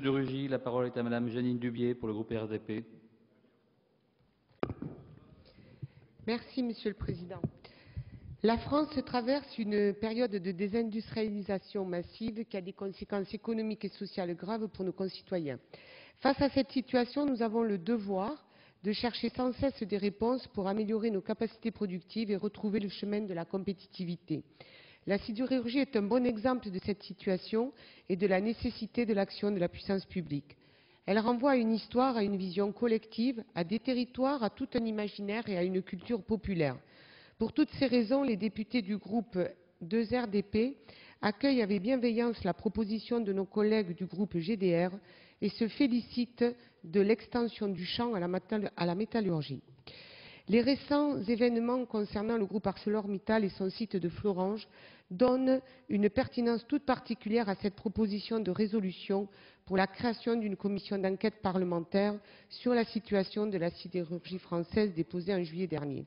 de Rugy, la parole est à Madame Jeanine Dubié pour le groupe RDP. Merci, Monsieur le Président. La France traverse une période de désindustrialisation massive qui a des conséquences économiques et sociales graves pour nos concitoyens. Face à cette situation, nous avons le devoir de chercher sans cesse des réponses pour améliorer nos capacités productives et retrouver le chemin de la compétitivité. La sidérurgie est un bon exemple de cette situation et de la nécessité de l'action de la puissance publique. Elle renvoie à une histoire, à une vision collective, à des territoires, à tout un imaginaire et à une culture populaire. Pour toutes ces raisons, les députés du groupe 2RDP accueillent avec bienveillance la proposition de nos collègues du groupe GDR et se félicitent de l'extension du champ à la métallurgie. Les récents événements concernant le groupe ArcelorMittal et son site de Florange donnent une pertinence toute particulière à cette proposition de résolution pour la création d'une commission d'enquête parlementaire sur la situation de la sidérurgie française déposée en juillet dernier.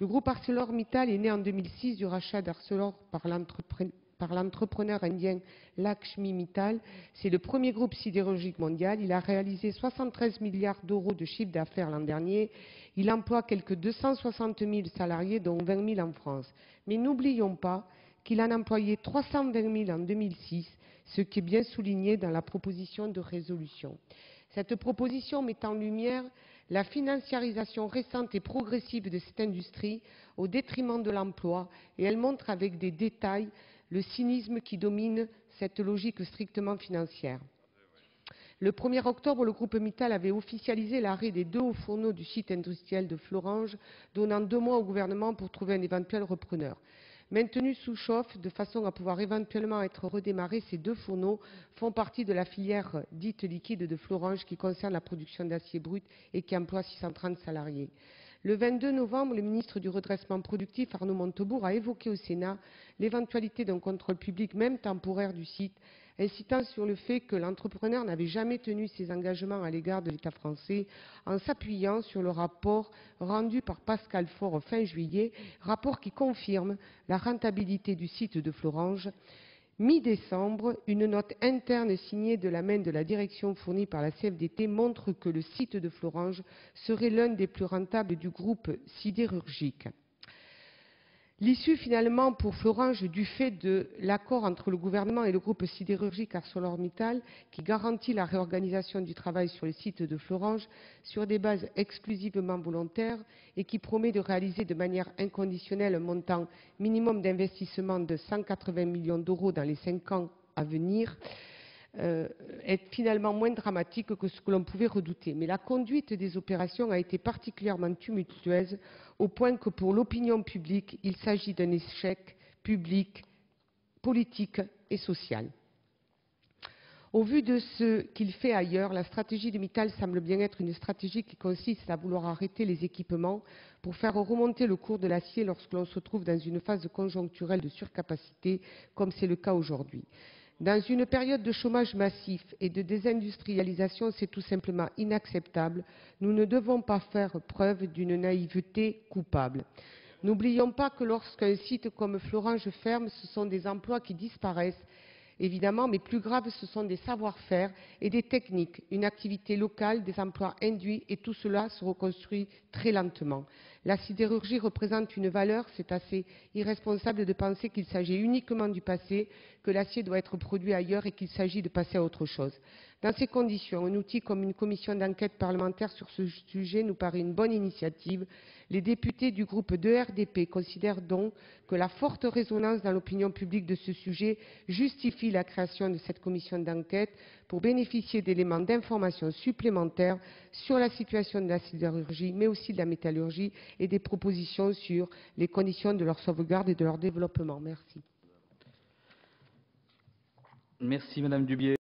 Le groupe ArcelorMittal est né en 2006 du rachat d'Arcelor par l'entrepreneur indien Lakshmi Mittal. C'est le premier groupe sidérurgique mondial. Il a réalisé 73 milliards d'euros de chiffre d'affaires l'an dernier. Il emploie quelques 260 000 salariés, dont 20 000 en France. Mais n'oublions pas qu'il en employait 320 000 en 2006, ce qui est bien souligné dans la proposition de résolution. Cette proposition met en lumière la financiarisation récente et progressive de cette industrie au détriment de l'emploi, et elle montre avec des détails le cynisme qui domine cette logique strictement financière. Le 1er octobre, le groupe Mittal avait officialisé l'arrêt des 2 hauts fourneaux du site industriel de Florange, donnant 2 mois au gouvernement pour trouver un éventuel repreneur. Maintenus sous chauffe de façon à pouvoir éventuellement être redémarrés, ces 2 fourneaux font partie de la filière dite liquide de Florange qui concerne la production d'acier brut et qui emploie 630 salariés. Le 22 novembre, le ministre du Redressement productif, Arnaud Montebourg, a évoqué au Sénat l'éventualité d'un contrôle public, même temporaire, du site, insistant sur le fait que l'entrepreneur n'avait jamais tenu ses engagements à l'égard de l'État français, en s'appuyant sur le rapport rendu par Pascal Faure fin juillet, rapport qui confirme la rentabilité du site de Florange. Mi-décembre, une note interne signée de la main de la direction fournie par la CFDT montre que le site de Florange serait l'un des plus rentables du groupe sidérurgique. L'issue finalement pour Florange du fait de l'accord entre le gouvernement et le groupe sidérurgique ArcelorMittal qui garantit la réorganisation du travail sur le site de Florange sur des bases exclusivement volontaires et qui promet de réaliser de manière inconditionnelle un montant minimum d'investissement de 180 millions d'euros dans les 5 ans à venir est finalement moins dramatique que ce que l'on pouvait redouter. Mais la conduite des opérations a été particulièrement tumultueuse au point que pour l'opinion publique, il s'agit d'un échec public, politique et social. Au vu de ce qu'il fait ailleurs, la stratégie de Mittal semble bien être une stratégie qui consiste à vouloir arrêter les équipements pour faire remonter le cours de l'acier lorsque l'on se trouve dans une phase conjoncturelle de surcapacité, comme c'est le cas aujourd'hui. Dans une période de chômage massif et de désindustrialisation, c'est tout simplement inacceptable. Nous ne devons pas faire preuve d'une naïveté coupable. N'oublions pas que lorsqu'un site comme Florange ferme, ce sont des emplois qui disparaissent, évidemment, mais plus grave, ce sont des savoir-faire et des techniques, une activité locale, des emplois induits, et tout cela se reconstruit très lentement. La sidérurgie représente une valeur, c'est assez irresponsable de penser qu'il s'agit uniquement du passé, que l'acier doit être produit ailleurs et qu'il s'agit de passer à autre chose. Dans ces conditions, un outil comme une commission d'enquête parlementaire sur ce sujet nous paraît une bonne initiative. Les députés du groupe 2RDP considèrent donc que la forte résonance dans l'opinion publique de ce sujet justifie la création de cette commission d'enquête pour bénéficier d'éléments d'information supplémentaires sur la situation de la sidérurgie, mais aussi de la métallurgie, et des propositions sur les conditions de leur sauvegarde et de leur développement. Merci. Merci Madame Dubié.